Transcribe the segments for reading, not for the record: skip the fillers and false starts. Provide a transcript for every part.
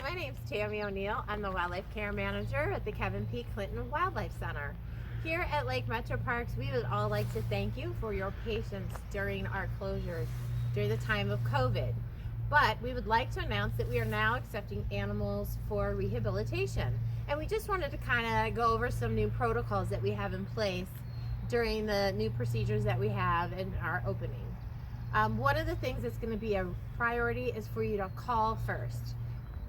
my name's Tammy O'Neill. I'm the Wildlife Care Manager at the Kevin P. Clinton Wildlife Center. Here at Lake Metro Parks, we would all like to thank you for your patience during our closures during the time of COVID. But we would like to announce that we are now accepting animals for rehabilitation. And we just wanted to kind of go over some new protocols that we have in place during the new procedures that we have in our opening. One of the things that's going to be a priority is for you to call first.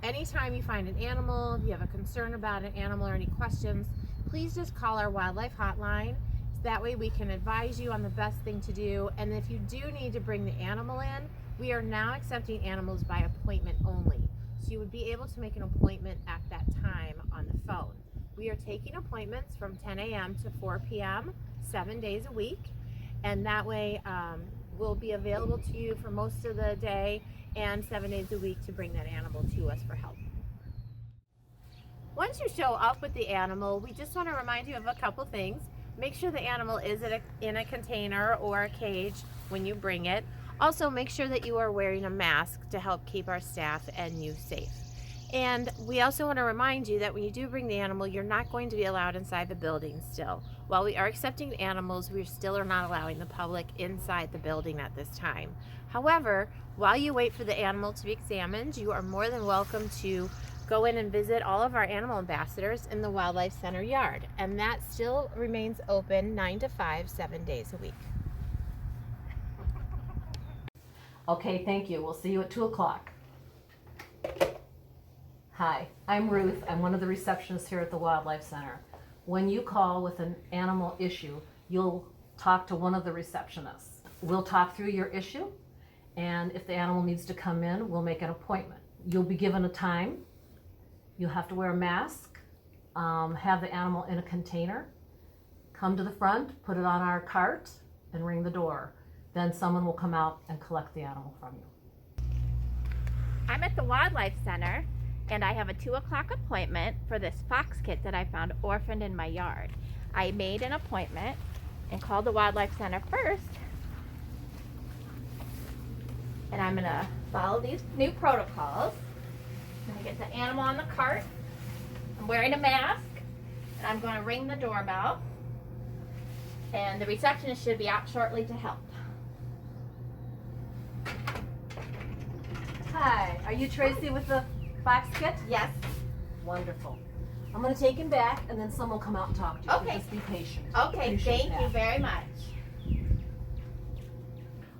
Anytime you find an animal, if you have a concern about an animal or any questions, please just call our Wildlife Hotline. So that way we can advise you on the best thing to do. And if you do need to bring the animal in, we are now accepting animals by appointment only. So you would be able to make an appointment at that time on the phone. We are taking appointments from 10 a.m. to 4 p.m. 7 days a week. And that way we'll be available to you for most of the day and 7 days a week to bring that animal to us for help. Once you show up with the animal, we just want to remind you of a couple things. Make sure the animal is in a container or a cage when you bring it. Also, make sure that you are wearing a mask to help keep our staff and you safe. And we also want to remind you that when you do bring the animal, you're not going to be allowed inside the building still. While we are accepting animals, we still are not allowing the public inside the building at this time. However, while you wait for the animal to be examined, you are more than welcome to go in and visit all of our animal ambassadors in the Wildlife Center yard. And that still remains open 9 to 5, 7 days a week. Okay, thank you. We'll see you at 2 o'clock. Hi, I'm Ruth. I'm one of the receptionists here at the Wildlife Center. When you call with an animal issue, you'll talk to one of the receptionists. We'll talk through your issue, and if the animal needs to come in, we'll make an appointment. You'll be given a time. You'll have to wear a mask, have the animal in a container, come to the front, put it on our cart, and ring the door. Then someone will come out and collect the animal from you. I'm at the Wildlife Center and I have a 2 o'clock appointment for this fox kit that I found orphaned in my yard. I made an appointment and called the Wildlife Center first, and I'm gonna follow these new protocols. I'm gonna get the animal on the cart. I'm wearing a mask and I'm gonna ring the doorbell, and the receptionist should be out shortly to help. Hi, are you Tracy with the fox kit? Yes. Wonderful. I'm going to take him back and then someone will come out and talk to you. Okay. Just be patient. Okay, Appreciate thank you that. very much.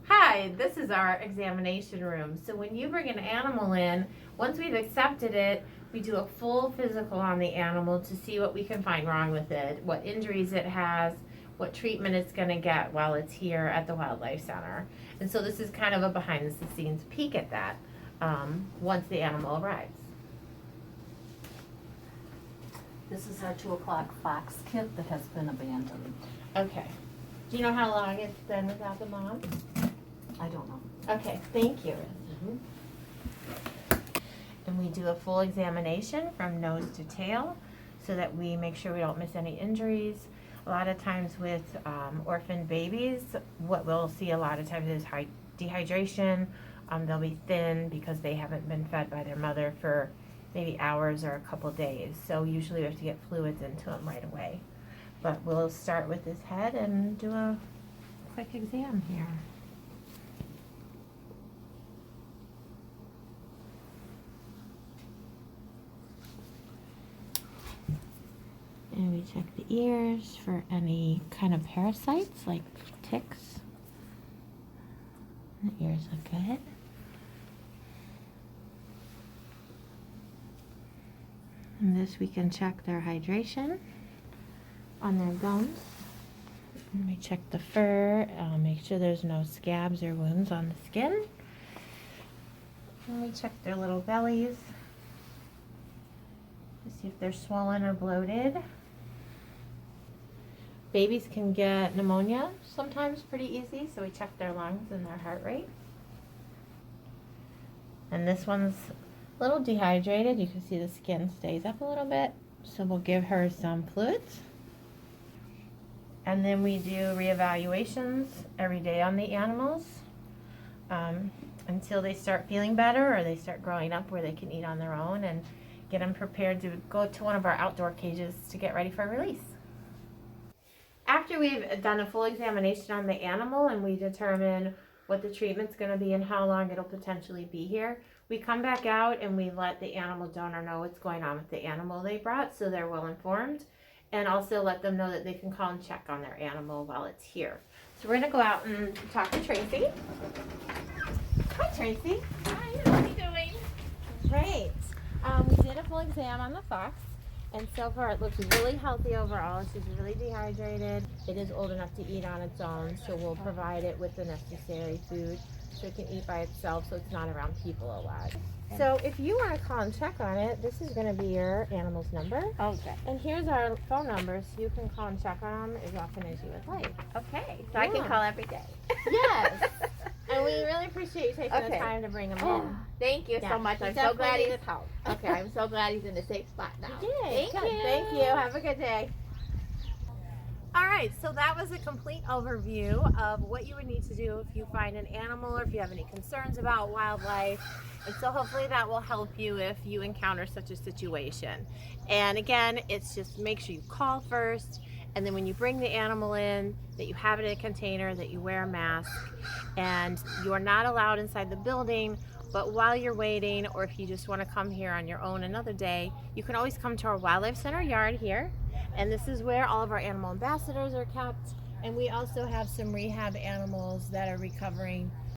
Hi, this is our examination room. So when you bring an animal in, once we've accepted it, we do a full physical on the animal to see what we can find wrong with it, what injuries it has, what treatment it's going to get while it's here at the Wildlife Center. And so this is kind of a behind the scenes peek at that once the animal arrives. This is our 2 o'clock fox kit that has been abandoned. Okay. Do you know how long it's been without the mom? I don't know. Okay, thank you. Mm-hmm. And we do a full examination from nose to tail so that we make sure we don't miss any injuries. A lot of times with orphaned babies, what we'll see a lot of times is dehydration. They'll be thin because they haven't been fed by their mother for maybe hours or a couple days. So usually we have to get fluids into them right away. But we'll start with his head and do a quick exam here. And we check the ears for any kind of parasites like ticks. The ears look good. And this we can check their hydration on their gums. And we check the fur, make sure there's no scabs or wounds on the skin. And we check their little bellies to see if they're swollen or bloated. Babies can get pneumonia sometimes pretty easy, so we check their lungs and their heart rate. And this one's a little dehydrated. You can see the skin stays up a little bit, so we'll give her some fluids. And then we do reevaluations every day on the animals. until they start feeling better or they start growing up where they can eat on their own, and get them prepared to go to one of our outdoor cages to get ready for release. After we've done a full examination on the animal and we determine what the treatment's going to be and how long it'll potentially be here, we come back out and we let the animal donor know what's going on with the animal they brought, so they're well informed, and also let them know that they can call and check on their animal while it's here. So we're going to go out and talk to Tracy. Hi, Tracy. Hi, how are you doing? Great. We did a full exam on the fox, and so far it looks really healthy overall. She's really dehydrated. It is old enough to eat on its own, so we'll provide it with the necessary food so it can eat by itself, so it's not around people a lot. So if you want to call and check on it, this is going to be your animal's number. Okay. And here's our phone number, so you can call and check on them as often as you would like. Okay, so I can Yeah. call every day. Yes. And we really appreciate you taking the Okay. time to bring them Oh, in. thank you Yeah, so much. he I'm so glad definitely- he's home. Okay, I'm so glad he's in a safe spot now. Yay, Thank good. you. Thank you. Have a good day. All right, so that was a complete overview of what you would need to do if you find an animal or if you have any concerns about wildlife. And so hopefully that will help you if you encounter such a situation. And again, it's just make sure you call first, and then when you bring the animal in, that you have it in a container, that you wear a mask, and you are not allowed inside the building. But while you're waiting, or if you just want to come here on your own another day, you can always come to our Wildlife Center yard here. And this is where all of our animal ambassadors are kept. And we also have some rehab animals that are recovering